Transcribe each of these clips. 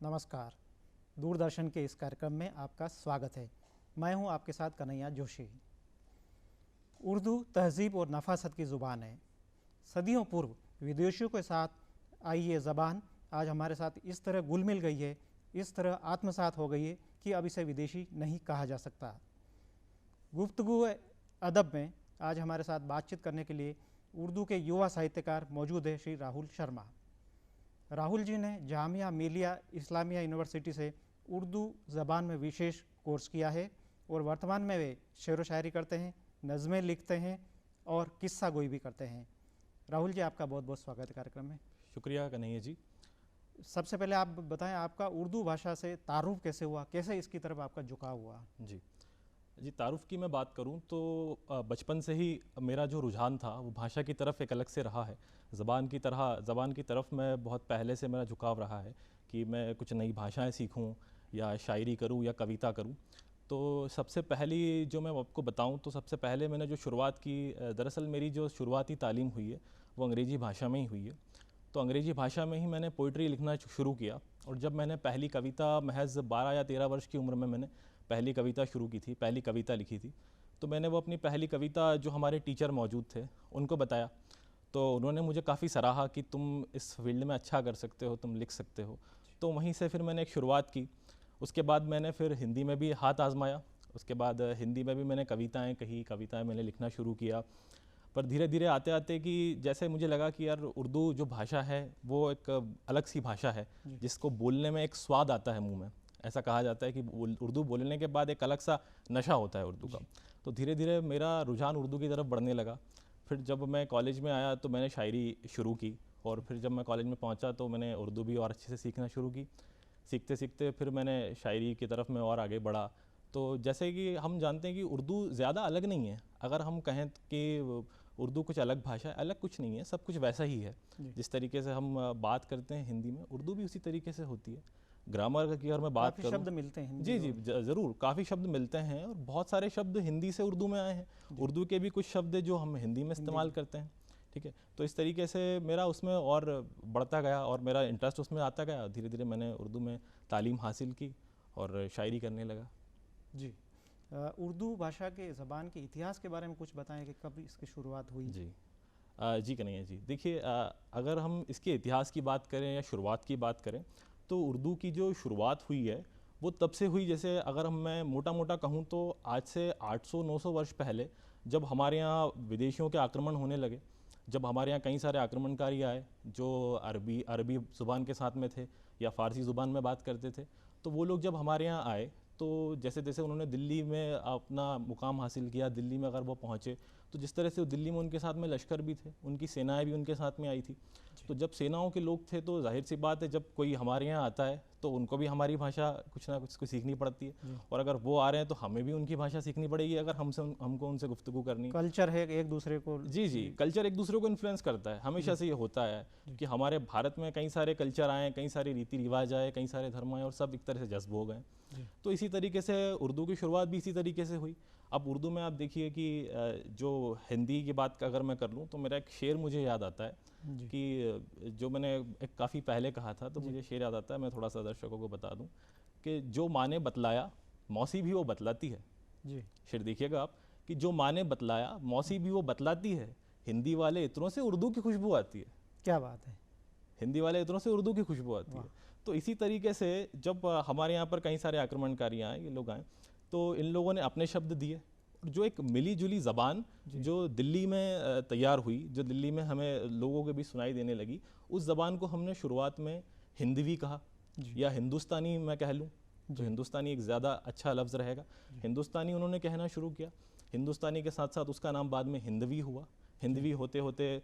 नमस्कार। दूरदर्शन के इस कार्यक्रम में आपका स्वागत है। मैं हूं आपके साथ कन्हैया जोशी। उर्दू तहजीब और नफासत की ज़ुबान है। सदियों पूर्व विदेशियों के साथ आई ये ज़बान आज हमारे साथ इस तरह घुल मिल गई है, इस तरह आत्मसात हो गई है कि अब इसे विदेशी नहीं कहा जा सकता। गुफ्तगू अदब में आज हमारे साथ बातचीत करने के लिए उर्दू के युवा साहित्यकार मौजूद है, श्री राहुल शर्मा। राहुल जी ने जामिया मिलिया इस्लामिया यूनिवर्सिटी से उर्दू ज़बान में विशेष कोर्स किया है और वर्तमान में वे शेर व शायरी करते हैं, नज़में लिखते हैं और किस्सा गोई भी करते हैं। राहुल जी, आपका बहुत बहुत स्वागत है कार्यक्रम में। शुक्रिया कन्हैया जी। सबसे पहले आप बताएं, आपका उर्दू भाषा से तारुफ कैसे हुआ, कैसे इसकी तरफ आपका झुकाव हुआ? जी, तारुफ की मैं बात करूं तो बचपन से ही मेरा जो रुझान था वो भाषा की तरफ एक अलग से रहा है। ज़बान की तरफ मैं बहुत पहले से मेरा झुकाव रहा है कि मैं कुछ नई भाषाएं सीखूं या शायरी करूं या कविता करूं। तो सबसे पहली जो मैं आपको बताऊं तो सबसे पहले मैंने जो शुरुआत की, दरअसल मेरी जो शुरुआती तालीम हुई है वो अंग्रेज़ी भाषा में ही हुई है। तो अंग्रेज़ी भाषा में ही मैंने पोइट्री लिखना शुरू किया और जब मैंने पहली कविता महज़ 12 या 13 वर्ष की उम्र में मैंने पहली कविता शुरू की थी, पहली कविता लिखी थी, तो मैंने वो अपनी पहली कविता जो हमारे टीचर मौजूद थे उनको बताया। तो उन्होंने मुझे काफ़ी सराहा कि तुम इस फील्ड में अच्छा कर सकते हो, तुम लिख सकते हो। तो वहीं से फिर मैंने एक शुरुआत की। उसके बाद मैंने फिर हिंदी में भी हाथ आजमाया। उसके बाद हिंदी में भी मैंने कविताएँ कही, कविताएँ मैंने लिखना शुरू किया। पर धीरे धीरे आते आते कि जैसे मुझे लगा कि यार उर्दू जो भाषा है वो एक अलग सी भाषा है जिसको बोलने में एक स्वाद आता है मुंह में। ऐसा कहा जाता है कि उर्दू बोलने के बाद एक अलग सा नशा होता है उर्दू का। तो धीरे धीरे मेरा रुझान उर्दू की तरफ बढ़ने लगा। फिर जब मैं कॉलेज में आया तो मैंने शायरी शुरू की और फिर जब मैं कॉलेज में पहुंचा तो मैंने उर्दू भी और अच्छे से सीखना शुरू की। सीखते सीखते फिर मैंने शायरी की तरफ में और आगे बढ़ा। तो जैसे कि हम जानते हैं कि उर्दू ज़्यादा अलग नहीं है। अगर हम कहें कि उर्दू कुछ अलग भाषा है, अलग कुछ नहीं है, सब कुछ वैसा ही है। जिस तरीके से हम बात करते हैं हिंदी में, उर्दू भी उसी तरीके से होती है। ग्रामर की अगर मैं बात करूं, शब्द मिलते हैं जी जी ज़रूर, काफ़ी शब्द मिलते हैं और बहुत सारे शब्द हिंदी से उर्दू में आए हैं। उर्दू के भी कुछ शब्द जो हम हिंदी में इस्तेमाल करते हैं। ठीक है, तो इस तरीके से मेरा उसमें और बढ़ता गया और मेरा इंटरेस्ट उसमें आता गया। धीरे धीरे मैंने उर्दू में तालीम हासिल की और शायरी करने लगा। जी, उर्दू भाषा के ज़बान के इतिहास के बारे में कुछ बताएं कि कब इसकी शुरुआत हुई? जी कन्हैया जी, देखिए, अगर हम इसके इतिहास की बात करें या शुरुआत की बात करें तो उर्दू की जो शुरुआत हुई है वो तब से हुई, जैसे अगर मैं मोटा मोटा कहूँ तो आज से 800-900 वर्ष पहले जब हमारे यहाँ विदेशियों के आक्रमण होने लगे, जब हमारे यहाँ कई सारे आक्रमणकारी आए जो अरबी ज़ुबान के साथ में थे या फ़ारसी ज़ुबान में बात करते थे, तो वो लोग जब हमारे यहाँ आए तो जैसे जैसे उन्होंने दिल्ली में अपना मुकाम हासिल किया, दिल्ली में अगर वो पहुँचे तो जिस तरह से दिल्ली में उनके साथ में लश्कर भी थे, उनकी सेनाएं भी उनके साथ में आई थी। तो जब सेनाओं के लोग थे तो जाहिर सी बात है जब कोई हमारे यहाँ आता है तो उनको भी हमारी भाषा कुछ ना कुछ सीखनी पड़ती है और अगर वो आ रहे हैं तो हमें भी उनकी भाषा सीखनी पड़ेगी अगर हमको उनसे गुफ्तगू करनी। कल्चर है एक दूसरे को, जी, कल्चर एक दूसरे को इन्फ्लुएंस करता है, हमेशा से ये होता है कि हमारे भारत में कई सारे कल्चर आए, कई सारे रीति रिवाज आए, कई सारे धर्म आए और सब एक तरह से जज्ब हो गए। तो इसी तरीके से उर्दू की शुरुआत भी इसी तरीके से हुई। अब उर्दू में आप देखिए कि जो हिंदी की बात अगर मैं कर लूँ तो मेरा एक शेर मुझे याद आता है कि जो मैंने एक काफ़ी पहले कहा था, तो मुझे शेर याद आता है, मैं थोड़ा सा दर्शकों को बता दूं कि जो माँ ने बतलाया मौसी भी वो बतलाती है। जी, शेर देखिएगा आप कि जो माँ ने बतलाया मौसी भी वो बतलाती है, हिंदी वाले इत्रों से उर्दू की खुशबू आती है। क्या बात है, हिंदी वाले इत्रों से उर्दू की खुशबू आती है। तो इसी तरीके से जब हमारे यहाँ पर कई सारे आक्रमणकारी आए, ये लोग आए, तो इन लोगों ने अपने शब्द दिए। जो एक मिली जुली ज़बान जो दिल्ली में तैयार हुई, जो दिल्ली में हमें लोगों के भी सुनाई देने लगी, उस ज़बान को हमने शुरुआत में हिंदवी कहा या हिंदुस्तानी मैं कह लूँ, जो हिंदुस्तानी एक ज़्यादा अच्छा लफ्ज़ रहेगा। हिंदुस्तानी उन्होंने कहना शुरू किया। हिंदुस्तानी के साथ साथ उसका नाम बाद में हिंदवी हुआ। हिंदवी होते होते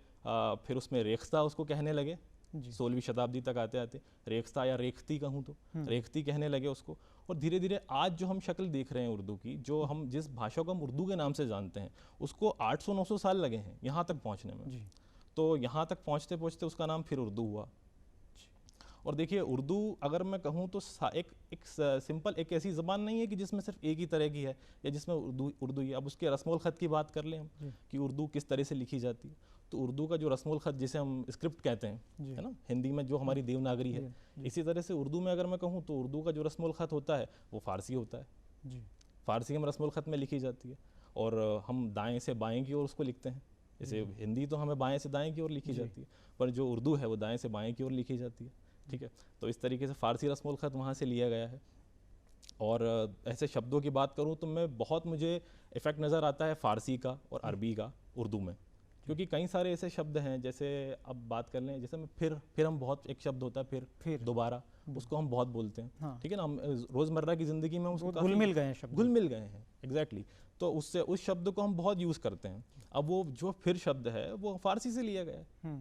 फिर उसमें रेख्ता उसको कहने लगे। 16वीं शताब्दी तक आते आते रेख्ता या रेख्ती कहूँ तो रेख्ती कहने लगे उसको। और धीरे धीरे आज जो हम शक्ल देख रहे हैं उर्दू की, जो हम जिस भाषा को हम उर्दू के नाम से जानते हैं, उसको 800-900 साल लगे हैं यहाँ तक पहुँचने में। तो यहाँ तक पहुँचते पहुँचते उसका नाम फिर उर्दू हुआ। और देखिए, उर्दू अगर मैं कहूँ तो एक सिंपल एक ऐसी ज़बान नहीं है कि जिसमें सिर्फ एक ही तरह की है या जिसमें उर्दू ही है। अब उसके रस्मुल ख़त की बात कर लें हम कि उर्दू किस तरह से लिखी जाती है, तो उर्दू का जो रस्मुल ख़त जिसे हम स्क्रिप्ट कहते हैं, जी। है ना, हिंदी में जो हमारी देवनागरी है, जी। इसी तरह से उर्दू में अगर मैं कहूँ तो उर्दू का जो रस्मुल ख़त होता है वो फ़ारसी होता है। जी। फ़ारसी में रस्मुल ख़त में लिखी जाती है और हम दाएं से बाएं की ओर उसको लिखते हैं। जैसे हिंदी तो हमें बाएं से दाएं की ओर लिखी जाती है, पर जो उर्दू है वो दाएं से बाएं की ओर लिखी जाती है। ठीक है, तो इस तरीके से फ़ारसी रस्मुल ख़त वहाँ से लिया गया है। और ऐसे शब्दों की बात करूँ तो मुझे इफ़ेक्ट नज़र आता है फ़ारसी का और अरबी का उर्दू में, क्योंकि कई सारे ऐसे शब्द हैं, जैसे अब बात कर लें, जैसे मैं फिर हम बहुत, एक शब्द होता है फिर दोबारा, उसको हम बहुत बोलते हैं। हाँ। ठीक है ना, हम रोज़मर्रा की ज़िंदगी में उसको घुल मिल गए हैं शब्द, घुल मिल गए हैं, एग्जैक्टली। तो उससे उस शब्द को हम बहुत यूज़ करते हैं। अब वो जो फिर शब्द है वो फ़ारसी से लिया गया है,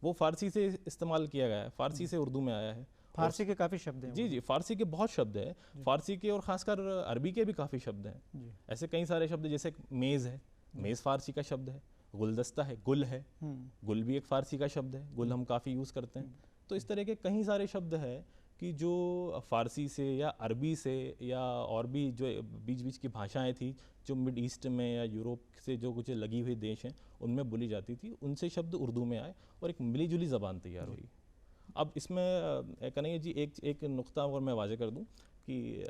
वो फ़ारसी से इस्तेमाल किया गया है, फ़ारसी से उर्दू में आया है। फारसी के काफ़ी शब्द हैं। जी, फ़ारसी के बहुत शब्द हैं, फ़ारसी के और ख़ासकर अरबी के भी काफ़ी शब्द हैं। ऐसे कई सारे शब्द, जैसे मेज़ है, मेज़ फ़ारसी का शब्द है। गुलदस्ता है, गुल है, गुल भी एक फ़ारसी का शब्द है, गुल हम काफ़ी यूज़ करते हैं। तो इस तरह के कई सारे शब्द हैं कि जो फ़ारसी से या अरबी से या और भी जो बीच बीच की भाषाएं थी जो मिड ईस्ट में या यूरोप से जो कुछ लगी हुई देश हैं उनमें बोली जाती थी, उनसे शब्द उर्दू में आए और एक मिली जुली ज़बान तैयार हुई। अब इसमें कन्हैया जी एक नुक्ता और मैं वाज़ेह कर दूं कि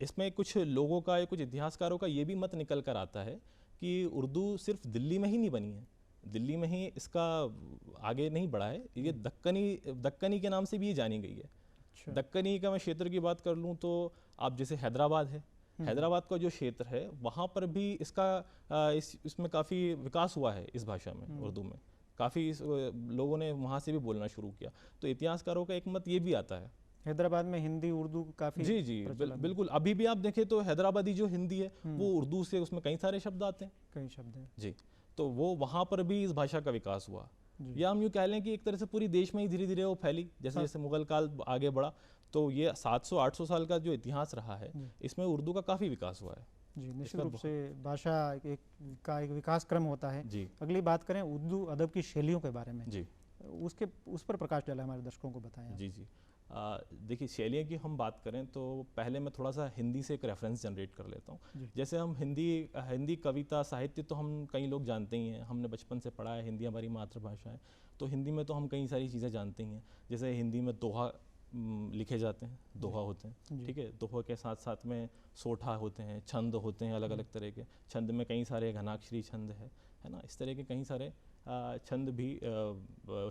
इसमें कुछ लोगों का या कुछ इतिहासकारों का ये भी मत निकल कर आता है कि उर्दू सिर्फ दिल्ली में ही नहीं बनी है, दिल्ली में ही इसका आगे नहीं बढ़ा है, ये दक्कनी के नाम से भी ये जानी गई है। अच्छा। दक्कनी का मैं क्षेत्र की बात कर लूँ तो आप जैसे हैदराबाद है, हैदराबाद का जो क्षेत्र है वहाँ पर भी इसका इसमें काफ़ी विकास हुआ है इस भाषा में, उर्दू में काफ़ी लोगों ने वहाँ से भी बोलना शुरू किया। तो इतिहासकारों का एक मत ये भी आता है, हैदराबाद में हिंदी उर्दू काफ़ी, जी बिल्कुल, अभी भी आप देखें तो हैदराबादी जो हिंदी है वो उर्दू से, उसमें कई सारे शब्द आते हैं, कई शब्द हैं जी। तो वो वहाँ पर भी इस भाषा का विकास हुआ, या हम यूँ कह लें कि एक तरह से पूरी देश में ही धीरे धीरे वो फैली। जैसे जैसे मुगल काल आगे बढ़ा तो ये 700-800 साल का जो इतिहास रहा है इसमें उर्दू का काफ़ी विकास हुआ है। जी, निश्चित रूप से भाषा एक विकास क्रम होता है। जी। अगली बात करें उर्दू अदब की शैलियों के बारे में, जी, उस पर प्रकाश डाला हमारे दर्शकों को बताएं। जी जी देखिए, शैलियों की हम बात करें तो पहले मैं थोड़ा सा हिंदी से एक रेफरेंस जनरेट कर लेता हूँ। जैसे हम हिंदी कविता साहित्य तो हम कई लोग जानते ही हैं, हमने बचपन से पढ़ा है, हिंदी हमारी मातृभाषा है, तो हिंदी में तो हम कई सारी चीज़ें जानते ही हैं। जैसे हिंदी में दोहा लिखे जाते हैं, दोहा होते हैं, ठीक है, दोहा के साथ साथ में सोठा होते हैं, छंद होते हैं, अलग अलग तरह के छंद में कई सारे घनाक्षरी छंद है ना, इस तरह के कई सारे छंद भी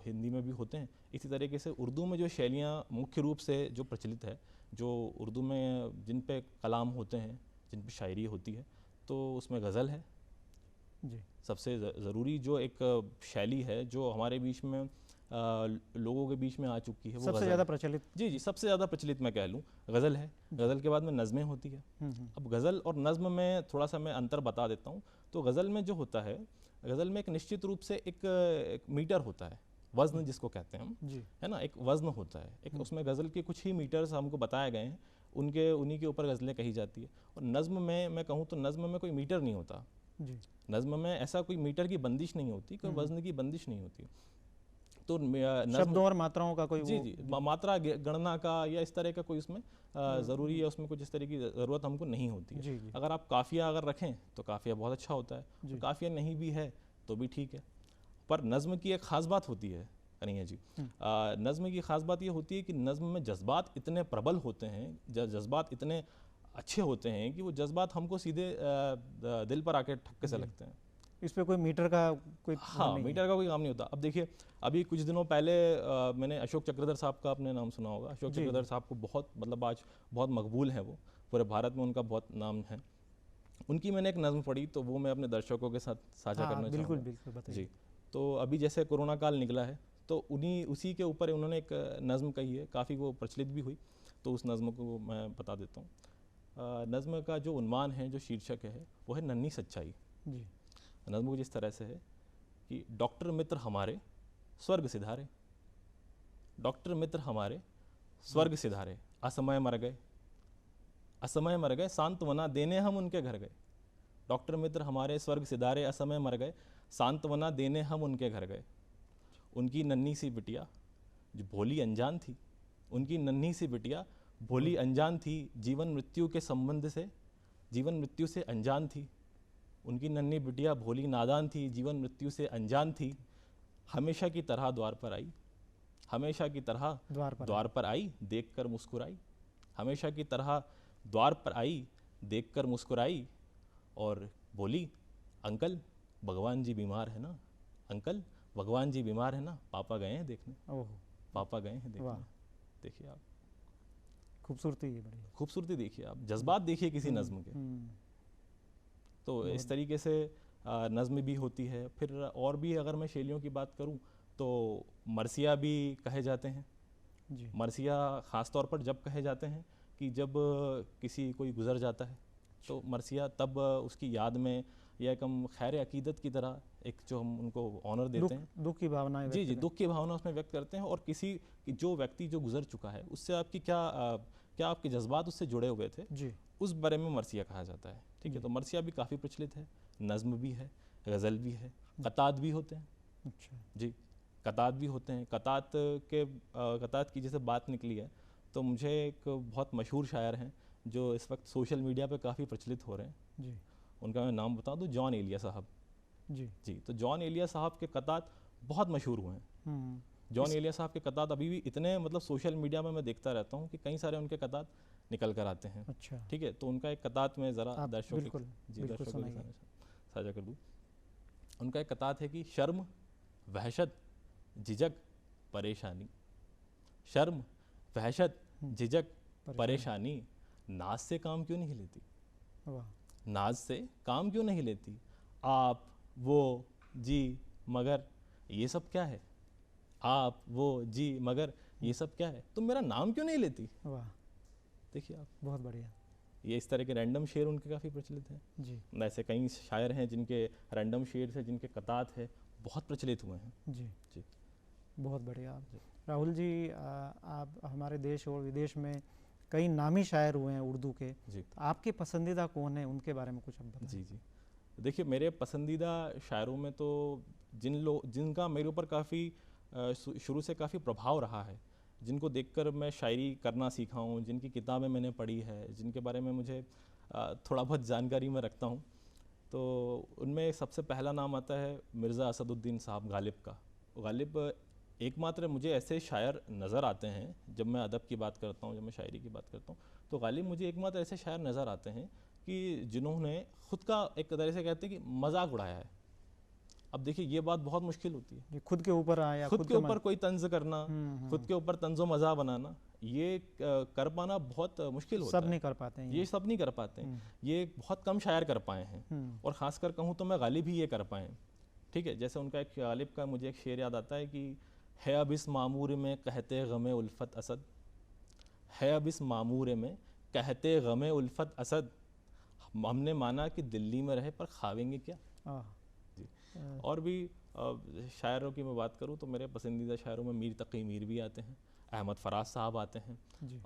हिंदी में भी होते हैं। इसी तरीके से उर्दू में जो शैलियाँ मुख्य रूप से जो प्रचलित है, जो उर्दू में जिन पे कलाम होते हैं, जिन पे शायरी होती है, तो उसमें गज़ल है जी, सबसे ज़रूरी जो एक शैली है जो हमारे बीच में लोगों के बीच में आ चुकी है, वो सबसे ज़्यादा प्रचलित। जी, सबसे ज़्यादा प्रचलित मैं कह लूँ गज़ल है। गज़ल के बाद में नज़में होती है। अब गज़ल और नज़्म में थोड़ा सा मैं अंतर बता देता हूँ। तो गज़ल में जो होता है, गज़ल में एक निश्चित रूप से एक मीटर होता है, वज़न जिसको कहते हैं हम, है ना, एक वज़न होता है, एक उसमें गज़ल के कुछ ही मीटर्स हमको बताए गए हैं, उन्हीं के ऊपर गज़लें कही जाती है। और नज़्म में मैं कहूँ तो नज़्म में कोई मीटर नहीं होता जी, नज़्म में ऐसा कोई मीटर की बंदिश नहीं होती, कोई वज़न की बंदिश नहीं होती। तो शब्दों और मात्राओं का कोई जी मात्रा गणना का या इस तरह का कोई उसमें ज़रूरी है, उसमें कुछ इस तरह की ज़रूरत हमको नहीं होती है। जी। अगर आप काफ़िया अगर रखें तो काफ़िया बहुत अच्छा होता है, काफ़िया नहीं भी है तो भी ठीक है। पर नज़्म की एक ख़ास बात होती है कन्हैया जी, नज़्म की ख़ास बात ये होती है कि नज़्म में जज्बात इतने प्रबल होते हैं, जज्बात इतने अच्छे होते हैं कि वो जज्बात हमको सीधे दिल पर आके ठक्के से लगते हैं। इस पे कोई मीटर का कोई मीटर का कोई काम नहीं होता। अब देखिए, अभी कुछ दिनों पहले मैंने अशोक चक्रधर साहब का आपने नाम सुना होगा। अशोक चक्रधर साहब को बहुत आज बहुत मकबूल है, वो पूरे भारत में उनका बहुत नाम है। उनकी मैंने एक नज़्म पढ़ी तो वो मैं अपने दर्शकों के साथ साझा करना चाहूँगा। बिल्कुल बताइए। जी, तो अभी जैसे कोरोना काल निकला है तो उसी के ऊपर उन्होंने एक नज़्म कही है, काफ़ी वो प्रचलित भी हुई, तो उस नज़्म को मैं बता देता हूँ। नज़्म का जो उन्वान है, जो शीर्षक है, वो है नन्ही सच्चाई। जी, नज़्म कुछ इस तरह से है कि डॉक्टर मित्र हमारे स्वर्ग सिधारे, डॉक्टर मित्र हमारे स्वर्ग सिधारे, असमय मर गए, असमय मर गए, सांत्वना देने हम उनके घर गए। डॉक्टर मित्र हमारे स्वर्ग सिधारे, असमय मर गए, सांत्वना देने हम उनके घर गए। उनकी नन्ही सी बिटिया जो भोली अनजान थी, उनकी नन्ही सी बिटिया भोली अनजान थी, जीवन मृत्यु के संबंध से, जीवन मृत्यु से अनजान थी। उनकी नन्ही बिटिया भोली नादान थी, जीवन मृत्यु से अनजान थी। हमेशा की तरह द्वार पर आई, हमेशा की तरह द्वार पर आई, देखकर मुस्कुराई, हमेशा की तरह द्वार पर आई, देखकर मुस्कुराई और बोली, अंकल भगवान जी बीमार है ना, अंकल भगवान जी बीमार है ना, पापा गए हैं देखने, ओह, पापा गए हैं देखने। वाह, देखिए आप खूबसूरती है बड़ी। खूबसूरती, देखिए आप जज्बात देखिए किसी नज़्म के। तो इस तरीके से नज़्म भी होती है। फिर और भी अगर मैं शैलियों की बात करूं तो मरसिया भी कहे जाते हैं जी। मरसिया ख़ास तौर पर जब कहे जाते हैं कि जब किसी कोई गुज़र जाता है तो मरसिया तब उसकी याद में या एक हम खैर अकीदत की तरह एक जो हम उनको ऑनर देते हैं, दुख की भावनाएं जी जी, दुख की भावना उसमें व्यक्त करते हैं। और किसी जो व्यक्ति जो गुजर चुका है उससे आपकी क्या आपके जज्बात उससे जुड़े हुए थे, जी। उस बारे में मरसिया कहा जाता है। ठीक है, तो मरसिया भी काफ़ी प्रचलित है, नज़्म भी है, गज़ल भी है, कतात भी होते हैं। अच्छा जी, कतात भी होते हैं। कतात की जैसे बात निकली है तो मुझे एक बहुत मशहूर शायर हैं जो इस वक्त सोशल मीडिया पे काफ़ी प्रचलित हो रहे हैं, जी। उनका मैं नाम बता दूं, जॉन एलिया साहब। जी। जी, तो जॉन एलिया साहब के कतात बहुत मशहूर हुए हैं। जॉन एलिया साहब के कतात अभी भी इतने मतलब सोशल मीडिया में मैं देखता रहता हूँ कि कई सारे उनके कतात निकल कर आते हैं। अच्छा, ठीक है, तो उनका एक कतात में ज़रा दर्शकों बिल्कुल दर्शकों के सुनाइए। साथ साझा कर दूँ। उनका एक कतात है कि शर्म, वहशत, झिझक, परेशानी, शर्म, वहशत, झिझक, परेशानी, नाज से काम क्यों नहीं लेती, वाह, नाज से काम क्यों नहीं लेती, आप वो जी मगर ये सब क्या है, आप वो जी मगर ये सब क्या है, तुम मेरा नाम क्यों नहीं लेती। वाह, देखिए आप, बहुत बढ़िया। ये इस तरह के रैंडम शेर उनके काफ़ी प्रचलित हैं। जी ऐसे कई शायर हैं जिनके रैंडम शेर से जिनके कतात है बहुत प्रचलित हुए हैं। जी जी, बहुत बढ़िया। राहुल जी, आप हमारे देश और विदेश में कई नामी शायर हुए हैं उर्दू के, जी, तो आपके पसंदीदा कौन है, उनके बारे में कुछ आप बताएं। जी, जी। देखिए, मेरे पसंदीदा शायरों में तो जिनका मेरे ऊपर काफ़ी शुरू से काफ़ी प्रभाव रहा है, जिनको देखकर मैं शायरी करना सीखा हूँ, जिनकी किताबें मैंने पढ़ी है, जिनके बारे में मुझे थोड़ा बहुत जानकारी मैं रखता हूँ, तो उनमें सबसे पहला नाम आता है मिर्ज़ा असदुद्दीन साहब गालिब का। गालिब एकमात्र मुझे ऐसे शायर नज़र आते हैं, जब मैं अदब की बात करता हूँ, जब मैं शायरी की बात करता हूँ, तो गालिब मुझे एकमात्र ऐसे शायर नज़र आते हैं कि जिन्होंने ख़ुद का एक तरह से कहते हैं कि मजाक उड़ाया है। अब देखिए, ये बात बहुत मुश्किल होती है, ये खुद के ऊपर आया, खुद के ऊपर कोई तंज करना, खुद के ऊपर तंजो मज़ा बनाना, ये कर पाना बहुत मुश्किल होता है। सब नहीं कर पाते हैं ये सब नहीं कर पाते हैं, ये बहुत कम शायर कर पाए हैं, और ख़ासकर कहूँ तो मैं गालिब ही ये कर पाए। ठीक है, जैसे उनका एक गालिब का मुझे एक शेर याद आता है कि है अब इस मामूर में कहते गमे उल्फत असद, है अब इस मामूर में कहते गमे उल्फत असद, हमने माना कि दिल्ली में रहे पर खावेंगे क्या। जी, और भी शायरों की मैं बात करूँ तो मेरे पसंदीदा शायरों में मीर तकी मीर भी आते हैं, अहमद फराज साहब आते हैं,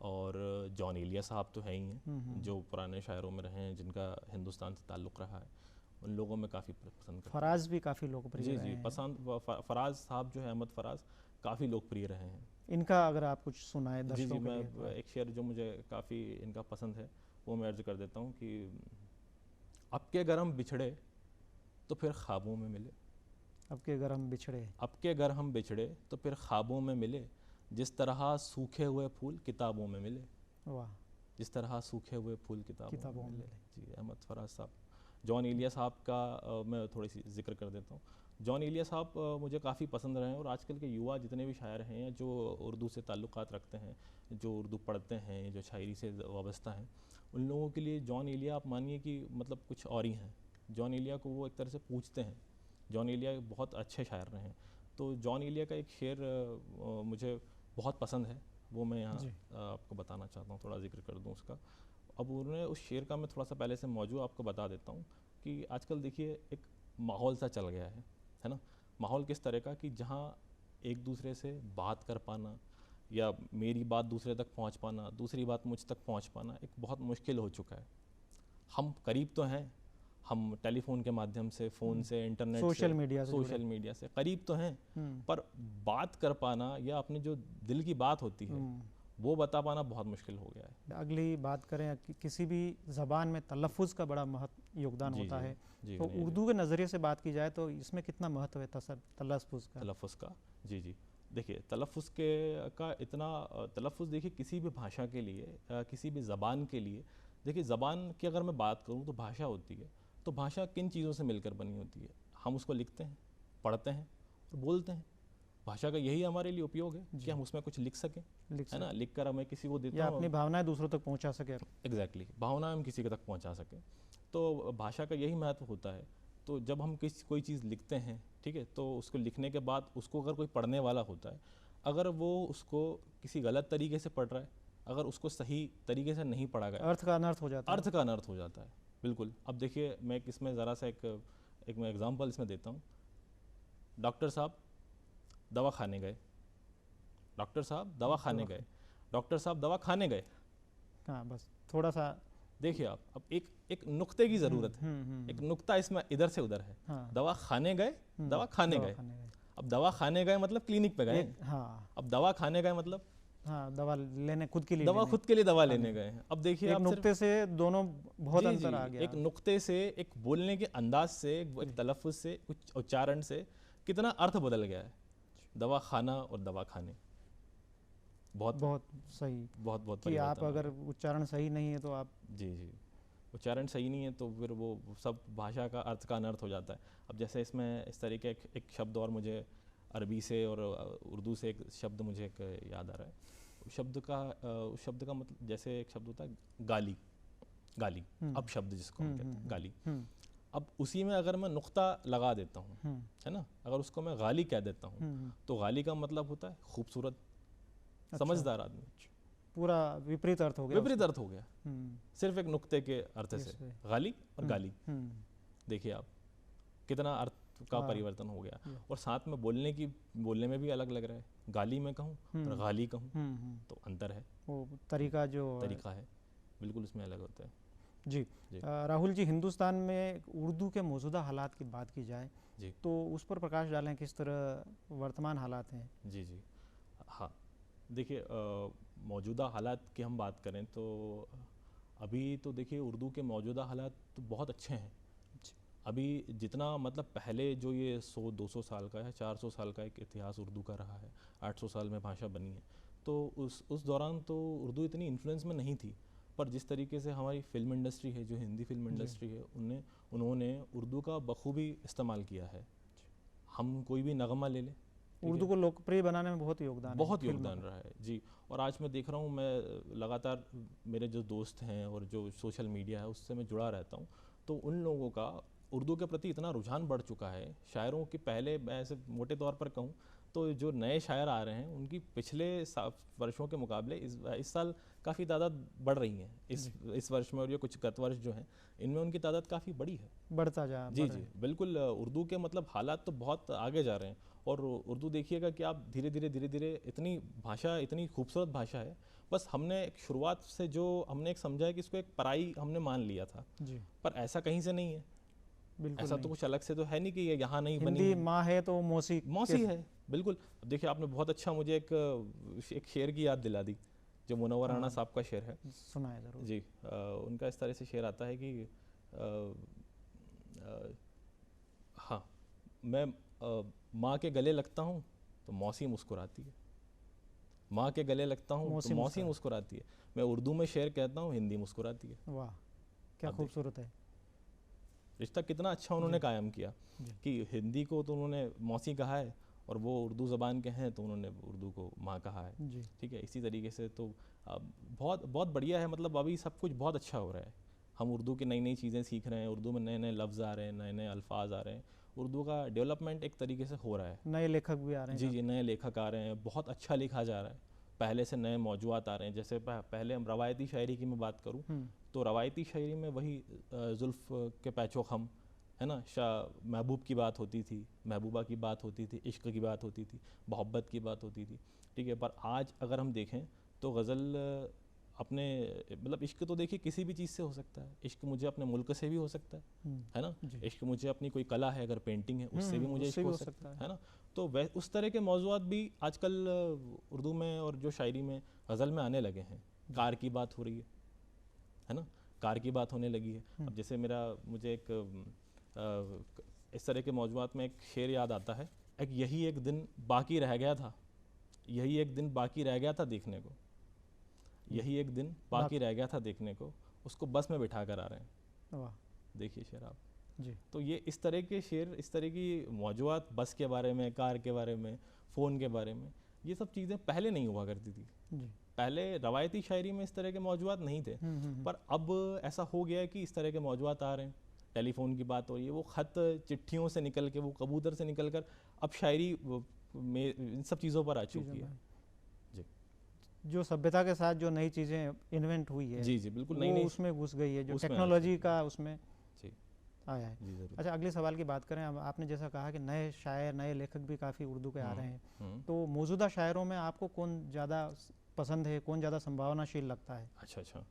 और जॉन एलिया साहब तो है ही हैं, जो पुराने शायरों में रहे हैं, जिनका हिंदुस्तान से ताल्लुक़ रहा है, उन लोगों में काफ़ी पसंद करता हूं। फराज भी काफ़ी लोकप्रिय जी रहे जी, हैं। पसंद फराज साहब जो है, अहमद फराज, काफ़ी लोकप्रिय रहे हैं। इनका अगर आप कुछ सुनाए जी दर्शकों जी, के मैं लिए। एक शेर जो मुझे काफ़ी इनका पसंद है वो मैं अर्ज़ कर देता हूँ कि अब के अगर हम बिछड़े तो फिर ख्वाबों में मिले, अब के अगर हम बिछड़े, अब के अगर हम बिछड़े तो फिर ख्वाबों में मिले, जिस तरह सूखे हुए फूल किताबों में मिले, वाह, जिस तरह सूखे हुए फूल किताबों में मिले। जी, अहमद फराज साहब। जॉन एलिया साहब का मैं थोड़ी सी जिक्र कर देता हूँ। जॉन एलिया साहब मुझे काफ़ी पसंद रहे हैं, और आजकल के युवा जितने भी शायर हैं जो उर्दू से ताल्लुक़ात रखते हैं, जो उर्दू पढ़ते हैं, जो शायरी से वाबस्ता हैं, उन लोगों के लिए जॉन एलिया आप मानिए कि मतलब कुछ और ही हैं। जॉन एलिया को वो एक तरह से पूछते हैं। जॉन एलिया बहुत अच्छे शायर रहे हैं। तो जॉन एलिया का एक शेर मुझे बहुत पसंद है, वो मैं यहाँ आपको बताना चाहता हूँ, थोड़ा जिक्र कर दूँ उसका। अब उन्होंने उस शेर का मैं थोड़ा सा पहले से मौजूद आपको बता देता हूँ कि आजकल देखिए एक माहौल सा चल गया है ना। माहौल किस तरह का कि जहाँ एक दूसरे से बात कर पाना या मेरी बात दूसरे तक पहुँच पाना, दूसरी बात मुझ तक पहुँच पाना एक बहुत मुश्किल हो चुका है। हम करीब तो हैं, हम टेलीफोन के माध्यम से, फ़ोन से, इंटरनेट से, सोशल मीडिया से करीब तो हैं, पर बात कर पाना या अपने जो दिल की बात होती है वो बता पाना बहुत मुश्किल हो गया है। अगली बात करें कि किसी भी ज़बान में तलफ़ुज़ का बड़ा योगदान जी होता जी है। जी तो कन्हैया जी। उर्दू के नज़रिए से बात की जाए तो इसमें कितना महत्व है तलफ़्फ़ुज़ का? तलफ़्फ़ुज़ का, जी जी। देखिए तलफ़्फ़ुज़ के का इतना तलफ़्फ़ुज़ देखिए किसी भी भाषा के लिए किसी भी ज़बान के लिए, देखिए ज़बान की अगर मैं बात करूँ तो भाषा होती है, तो भाषा किन चीज़ों से मिलकर बनी होती है? हम उसको लिखते हैं, पढ़ते हैं और बोलते हैं। भाषा का यही हमारे लिए उपयोग है कि जी, हम उसमें कुछ लिख सकें, लिख है ना? सकें लिख कर मैं किसी को देता या हूँ। अपनी भावनाएँ दूसरों तक पहुँचा सकें। एग्जैक्टली भावना हम किसी के तक पहुंचा सकें, तो भाषा का यही महत्व होता है। तो जब हम कोई चीज़ लिखते हैं, ठीक है, तो उसको लिखने के बाद उसको अगर कोई पढ़ने वाला होता है, अगर वो उसको किसी गलत तरीके से पढ़ रहा है, अगर उसको सही तरीके से नहीं पढ़ा गया, अर्थ का अनर्थ हो जाता है। अर्थ का अनर्थ हो जाता है। बिल्कुल। अब देखिए मैं इसमें ज़रा सा एक मैं एग्जांपल इसमें देता हूँ। डॉक्टर साहब दवा खाने गए, डॉक्टर साहब दवा खाने गए, डॉक्टर साहब दवा खाने गए। हाँ, बस थोड़ा सा। देखिए आप, अब एक नुक्ते की ज़रूरत है, एक नुक्ता इसमें इधर से उधर है। हाँ, दवा खाने गए, दवा खाने दवा गए। खाने गए। अब दवा खाने गए मतलब क्लिनिक पे गए हैं। हाँ, अब दवा खाने गए मतलब हाँ, दवा लेने खुद के लिए दवा लेने। खुद के लिए दवा लेने गए हैं। अब देखिए एक आप सिर्फ नुक्ते से दोनों बहुत जी अंतर जी आ गया। एक नुक्ते से, एक बोलने के अंदाज से, एक तलफ़्फ़ुज़ से, कुछ उच्चारण से कितना अर्थ बदल गया है। दवा खाना और दवा खाने, बहुत बहुत सही बहुत बहुत कि आप परिवर्तन आ अगर गया। उच्चारण सही नहीं है तो आप जी जी उच्चारण सही नहीं है तो फिर वो सब भाषा का अर्थ का अनर्थ हो जाता है। अब जैसे इसमें इस तरीके एक शब्द और मुझे अरबी से और उर्दू से एक शब्द मुझे एक याद आ रहा है। उस शब्द का मतलब, जैसे एक शब्द होता है गाली, गाली अब शब्द जिसको हम कहते हैं गाली। अब उसी में अगर मैं नुक्ता लगा देता हूँ, है ना, अगर उसको मैं गाली कह देता हूँ, तो गाली का मतलब होता है खूबसूरत, समझदार आदमी। पूरा विपरीत अर्थ हो गया। विपरीत अर्थ हो गया सिर्फ एक नुक्ते के अर्थ से, गाली और गाली। देखिए आप कितना अर्थ का परिवर्तन हो गया। और साथ में बोलने में भी अलग लग रहा है। गाली में कहूँ और गाली कहूँ तो अंतर है, वो तरीका है बिल्कुल उसमें अलग होता है। जी, राहुल जी, हिंदुस्तान में उर्दू के मौजूदा हालात की बात की जाए जी तो उस पर प्रकाश डालें, किस तरह वर्तमान हालात हैं? जी जी हाँ, देखिए मौजूदा हालात की हम बात करें तो अभी तो देखिए उर्दू के मौजूदा हालात तो बहुत अच्छे हैं। अभी जितना मतलब पहले जो ये 100-200 साल का है, 400 साल का एक इतिहास उर्दू का रहा है, 800 साल में भाषा बनी है, तो उस दौरान तो उर्दू इतनी इन्फ्लुएंस में नहीं थी। पर जिस तरीके से हमारी फिल्म इंडस्ट्री है, जो हिंदी फिल्म इंडस्ट्री है, उन्होंने उर्दू का बखूबी इस्तेमाल किया है। हम कोई भी नगमा ले लें, उर्दू को लोकप्रिय बनाने में बहुत योगदान रहा है जी। और आज मैं देख रहा हूँ, मैं लगातार मेरे जो दोस्त हैं और जो सोशल मीडिया है उससे मैं जुड़ा रहता हूँ, तो उन लोगों का उर्दू के प्रति इतना रुझान बढ़ चुका है। शायरों के पहले मैं ऐसे मोटे तौर पर कहूँ तो जो नए शायर आ रहे हैं उनकी पिछले वर्षों के मुकाबले इस साल काफ़ी तादाद बढ़ रही है। इस वर्ष में और ये कुछ गत वर्ष जो हैं इनमें उनकी तादाद काफ़ी बड़ी है, बढ़ता जा जी जी बिल्कुल। उर्दू के मतलब हालात तो बहुत आगे जा रहे हैं। और उर्दू देखिएगा कि आप धीरे धीरे इतनी भाषा, इतनी खूबसूरत भाषा है, बस हमने एक शुरुआत से जो हमने एक समझा है कि इसको एक पराई हमने मान लिया था जी। पर ऐसा कहीं से नहीं है, बिल्कुल ऐसा नहीं। तो कुछ अलग से तो है नहीं कि ये यहाँ नहीं बनी हिंदी माँ है तो मौसी है। बिल्कुल। देखिए आपने बहुत अच्छा मुझे एक शेर की याद दिला दी, जो मुनव्वर राणा साहब का शेर है, सुना है जरूर जी। उनका इस तरह से शेर आता है कि हाँ, मैं माँ के गले लगता हूँ तो मौसी मुस्कुराती है, माँ के गले लगता हूँ तो मौसी मुस्कुराती है, मैं उर्दू में शेर कहता हूँ हिंदी मुस्कुराती है। वाह, क्या खूबसूरत है। रिश्ता कितना अच्छा उन्होंने कायम किया कि हिंदी को तो उन्होंने मौसी कहा है और वो उर्दू ज़बान के हैं तो उन्होंने उर्दू को माँ कहा है, ठीक है। इसी तरीके से तो बहुत बहुत बढ़िया है। मतलब अभी सब कुछ बहुत अच्छा हो रहा है। हम उर्दू की नई नई चीज़ें सीख रहे हैं, उर्दू में नए नए लफ्ज़ आ रहे हैं, नए नए अल्फाज आ रहे हैं, उर्दू का डेवलपमेंट एक तरीके से हो रहा है। नए लेखक भी आ रहे हैं, जी जी, नए लेखक आ रहे हैं, बहुत अच्छा लिखा जा रहा है, पहले से नए मौजूआत आ रहे हैं। जैसे पहले हम रवायती शायरी की मैं बात करूँ तो रवायती शायरी में वही जुल्फ़ के पैचो खम, है ना, शाह महबूब की बात होती थी, महबूबा की बात होती थी, इश्क की बात होती थी, मोहब्बत की बात होती थी, ठीक है। पर आज अगर हम देखें तो गज़ल अपने मतलब इश्क तो देखिए किसी भी चीज़ से हो सकता है। इश्क मुझे अपने मुल्क से भी हो सकता है ना, इश्क मुझे अपनी कोई कला है, अगर पेंटिंग है, उससे भी मुझे इश्क हो सकता है ना। तो उस तरह के मौज़ूआत भी आजकल उर्दू में और जो शायरी में गज़ल में आने लगे हैं। कार की बात हो रही है ना, कार की बात होने लगी है। अब जैसे मुझे एक इस तरह के मौजूआत में एक शेर याद आता है, यही एक दिन बाकी रह गया था, यही एक दिन बाकी रह गया था देखने को, यही एक दिन बाकी रह गया था देखने को, उसको बस में बिठा कर आ रहे हैं। वाह, देखिए शेर आप जी। तो ये इस तरह के शेर, इस तरह की मौजूआत बस के बारे में, कार के बारे में, फ़ोन के बारे में, ये सब चीज़ें पहले नहीं हुआ करती थी जी। पहले रवायती शायरी में इस तरह के मौजूआत नहीं थे। पर अब ऐसा हो गया है कि इस तरह के मौजूआत आ रहे हैं। टेलीफोन की बात हो रही है, वो ख़त चिट्ठियों से निकल के, वो कबूतर से निकल कर अब शायरी में इन सब चीज़ों पर आ चुकी है। जी, जो सभ्यता के साथ जो नई चीज़ें इन्वेंट हुई है, जी जी बिल्कुल, वो नई उसमें घुस गई है, जो उसमें टेक्नोलॉजी का उसमें जी आया है। जी ज़रूर। अच्छा, अगले सवाल की बात करें। अब आपने जैसा कहा कि नए शायर, नए लेखक भी काफ़ी उर्दू के आ रहे हैं, तो मौजूदा शायरों में आपको कौन ज़्यादा पसंद है, कौन ज़्यादा संभावनाशील लगता है? अच्छा,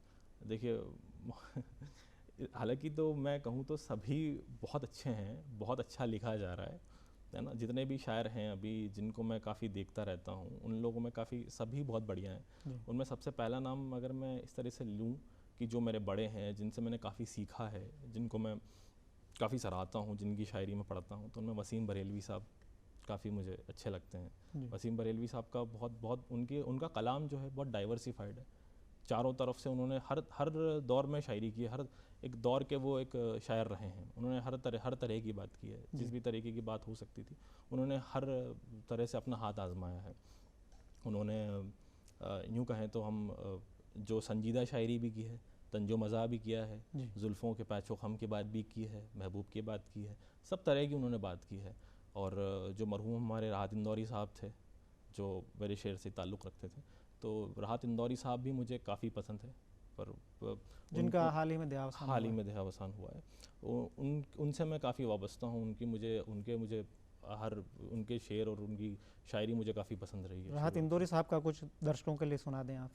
देखिए हालांकि तो मैं कहूँ तो सभी बहुत अच्छे हैं, बहुत अच्छा लिखा जा रहा है ना। जितने भी शायर हैं अभी, जिनको मैं काफ़ी देखता रहता हूँ, उन लोगों में काफ़ी सभी बहुत बढ़िया हैं। उनमें सबसे पहला नाम अगर मैं इस तरह से लूँ कि जो मेरे बड़े हैं, जिनसे मैंने काफ़ी सीखा है, जिनको मैं काफ़ी सराहता हूँ, जिनकी शायरी में पढ़ता हूँ, तो उनमें वसीम बरेलवी साहब काफ़ी मुझे अच्छे लगते हैं। वसीम बरेलवी साहब का बहुत उनका कलाम जो है बहुत डाइवर्सिफाइड है। चारों तरफ से उन्होंने हर दौर में शायरी की है, हर एक दौर के वो एक शायर रहे हैं। उन्होंने हर तरह की बात की है, जिस भी तरीके की बात हो सकती थी उन्होंने हर तरह से अपना हाथ आजमाया है। उन्होंने यूँ कहें तो हम जो संजीदा शायरी भी की है, तंजो मज़ा भी किया है, जुल्फ़ों के पैचो खम की बात भी की है, महबूब की बात की है, सब तरह की उन्होंने बात की है। और जो मरहूम हमारे राहत इंदौरी साहब थे, जो मेरे शेर से ताल्लुक़ रखते थे, तो राहत इंदौरी साहब भी मुझे काफ़ी पसंद है। पर जिनका हाल ही में देहावसान हुआ है, उनसे मैं काफ़ी वाबस्ता हूँ। उनके उनके शेर और उनकी शायरी मुझे काफ़ी पसंद रही है। राहत इंदौरी साहब का कुछ दर्शकों के लिए सुना दें आप।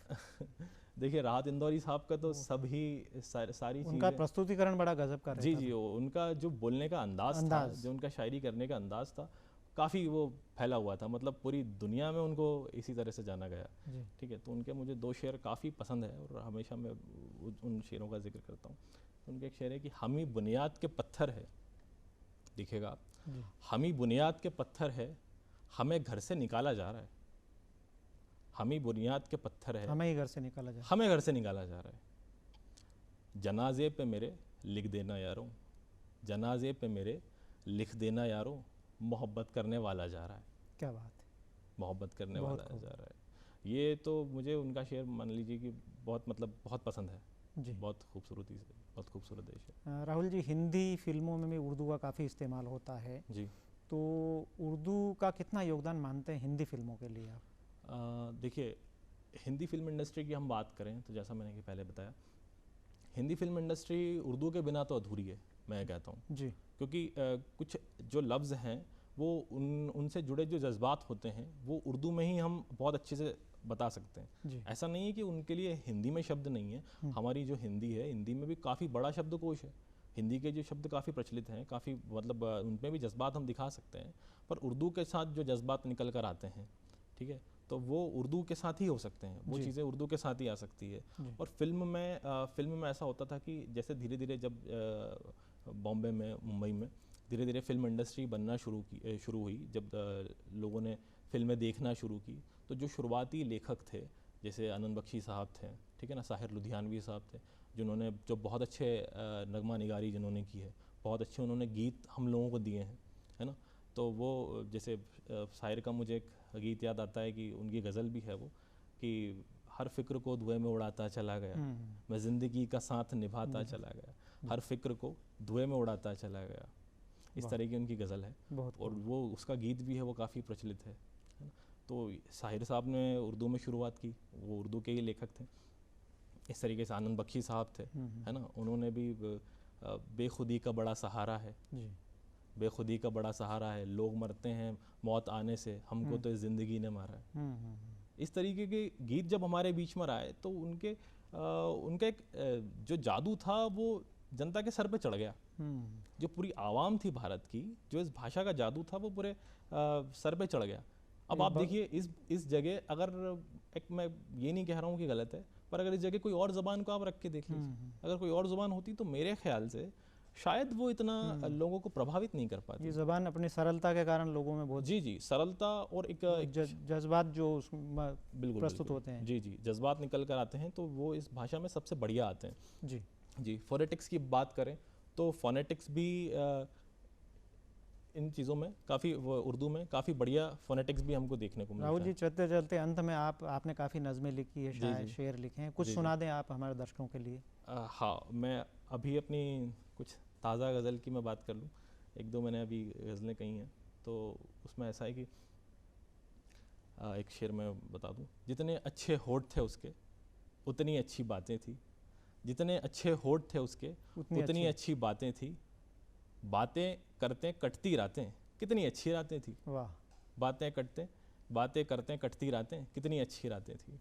देखिए, राहत इंदौरी साहब का तो सारी उनका प्रस्तुतिकरण बड़ा गजब का रहता जी, उनका जो बोलने का अंदाज़ था, जो उनका शायरी करने का अंदाज़ था, काफ़ी वो फैला हुआ था, मतलब पूरी दुनिया में उनको इसी तरह से जाना गया। ठीक है, तो उनके मुझे 2 शेर काफ़ी पसंद है और हमेशा मैं उन शेरों का जिक्र करता हूँ। उनके एक शेर है कि हम ही बुनियाद के पत्थर है, दिखेगा आप, हम ही बुनियाद के पत्थर है, हमें घर से निकाला जा रहा है। हम ही बुनियाद के पत्थर है, हमें घर से निकाला जा रहा है। जनाजे पे मेरे लिख देना यारों, जनाजे पे मेरे लिख देना यारों, मोहब्बत करने वाला जा रहा है। क्या बात है, मोहब्बत करने वाला जा रहा है। ये तो मुझे उनका शेर मान लीजिए कि बहुत पसंद है जी, बहुत खूबसूरती से, बहुत खूबसूरत देश है। राहुल जी, हिंदी फिल्मों में भी उर्दू का काफ़ी इस्तेमाल होता है जी, तो उर्दू का कितना योगदान मानते हैं हिंदी फिल्मों के लिए आप? देखिए, हिंदी फिल्म इंडस्ट्री की हम बात करें तो जैसा मैंने पहले बताया, हिंदी फिल्म इंडस्ट्री उर्दू के बिना तो अधूरी है, मैं कहता हूँ जी। क्योंकि कुछ जो लफ्ज़ हैं वो उनसे जुड़े जो जज्बात होते हैं वो उर्दू में ही हम बहुत अच्छे से बता सकते हैं। ऐसा नहीं है कि उनके लिए हिंदी में शब्द नहीं है, हमारी जो हिंदी है, हिंदी में भी काफ़ी बड़ा शब्दकोश है। हिंदी के जो शब्द काफ़ी प्रचलित हैं, काफ़ी उनमें भी जज्बात हम दिखा सकते हैं, पर उर्दू के साथ जो जज्बात निकल कर आते हैं, ठीक है, तो वो उर्दू के साथ ही हो सकते हैं, वो चीज़ें उर्दू के साथ ही आ सकती है। और फिल्म में ऐसा होता था कि जैसे धीरे धीरे जब बॉम्बे में, मुंबई में धीरे धीरे फिल्म इंडस्ट्री बनना शुरू हुई, जब लोगों ने फिल्में देखना शुरू की, तो जो शुरुआती लेखक थे जैसे आनंद बख्शी साहब थे, ठीक है ना, साहिर लुधियानवी साहब थे, जिन्होंने जो बहुत अच्छे नगमा निगारी जिन्होंने की है, बहुत अच्छे उन्होंने गीत हम लोगों को दिए हैं, है ना। तो वो जैसे शायर का मुझे एक गीत याद आता है कि उनकी गज़ल भी है वो, कि हर फिक्र को धुएं में उड़ाता चला गया, मैं ज़िंदगी का साथ निभाता चला गया, हर फिक्र को धुएं में उड़ाता चला गया, इस तरह की उनकी गज़ल है। और वो उसका गीत भी है, वो काफ़ी प्रचलित है ना। तो साहिर साहब ने उर्दू में शुरुआत की, वो उर्दू के ही लेखक थे। इस तरीके से आनंद बख्शी साहब थे, है ना, उन्होंने भी बेखुदी का बड़ा सहारा है, बेखुदी का बड़ा सहारा है, लोग मरते हैं मौत आने से, हमको तो इस ज़िंदगी ने मारा है। इस तरीके के गीत जब हमारे बीच में आए तो उनका एक जो जादू था वो जनता के सर पे चढ़ गया। जो पूरी आवाम थी भारत की, जो इस भाषा का जादू था वो पूरे सर पे चढ़ गया। अब आप देखिए इस जगह, अगर मैं ये नहीं कह रहा हूँ कि गलत है, पर अगर इस जगह कोई और ज़बान को आप रख के देख लीजिए, अगर कोई और ज़बान होती तो मेरे ख्याल से शायद वो इतना लोगों को प्रभावित नहीं कर पाती। ये ज़बान अपनी सरलता के कारण लोगों में बहुत जी जी, सरलता और एक जज्बात जो बिल्कुल प्रस्तुत बिल्कुल, होते हैं। जी जी, जज्बात निकल कर आते हैं तो वो इस भाषा में सबसे बढ़िया आते हैं। जी जी, फोनेटिक्स की बात करें तो फोनेटिक्स भी इन चीज़ों में काफ़ी, उर्दू में काफ़ी बढ़िया फोनेटिक्स भी हमको देखने को मिलता है। राहुल जी, चलते चलते अंत में आपने काफ़ी नज़में लिखी है, जी। शेर लिखे हैं, कुछ जी, सुना दें आप हमारे दर्शकों के लिए। हाँ, मैं अभी अपनी कुछ ताज़ा गज़ल की मैं बात कर लूँ, एक दो मैंने अभी गज़लें कही हैं, तो उसमें ऐसा है कि एक शेर मैं बता दूँ। जितने अच्छे होठ थे उसके उतनी अच्छी बातें थी, जितने अच्छे होठ थे उसके उतनी अच्छी बातें थी, बातें करते कटती रातें कितनी अच्छी रातें थी। वाह। बातें करते कटती रातें कितनी अच्छी रातें थी।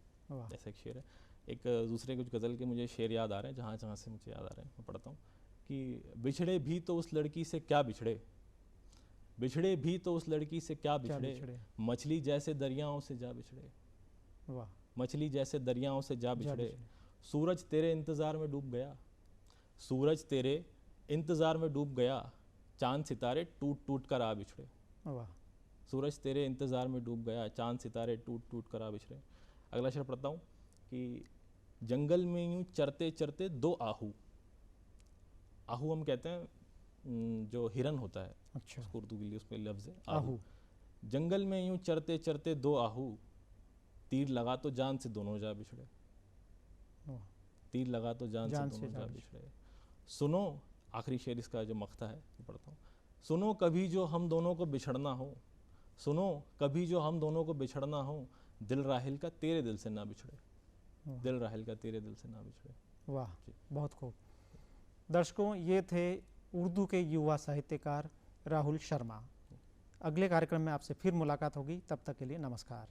ऐसा एक शेर है। एक दूसरे कुछ गज़ल के मुझे शेर याद आ रहे हैं, जहाँ जहाँ से मुझे याद आ रहे हैं मैं पढ़ता हूँ कि बिछड़े भी तो उस लड़की से क्या बिछड़े, बिछड़े भी तो उस लड़की से क्या बिछड़े, मछली जैसे दरियाओं से जा बिछड़े। वाह। मछली जैसे दरियाओं से जा बिछड़े, सूरज तेरे इंतज़ार में डूब गया, सूरज तेरे इंतज़ार में डूब गया, चांद सितारे टूट टूट कर आ बिछड़े। वाह। सूरज तेरे इंतज़ार में डूब गया, चांद सितारे टूट टूट कर आ बिछड़े। अगला शेर पढ़ता हूँ कि जंगल में यूं चरते चरते दो आहू, आहू हम कहते हैं जो हिरन होता है, अच्छा, उसको उर्दू के लिए उसमें लफ्ज़ है आहू। जंगल में यूं चरते चरते दो आहू, तीर लगा तो जान से दोनों जा बिछड़े, तीर लगा तो जान से दोनों जा बिछड़े। सुनो, आखिरी शेर इसका जो मख्ता है वो पढ़ता हूँ। सुनो कभी जो हम दोनों को बिछड़ना हो, सुनो कभी जो हम दोनों को बिछड़ना हो, दिल राहिल का तेरे दिल से ना बिछड़े, दिल राहिल का तेरे दिल से ना बिछड़े। वाह, बहुत खूब। दर्शकों, ये थे उर्दू के युवा साहित्यकार राहुल शर्मा। अगले कार्यक्रम में आपसे फिर मुलाकात होगी, तब तक के लिए नमस्कार।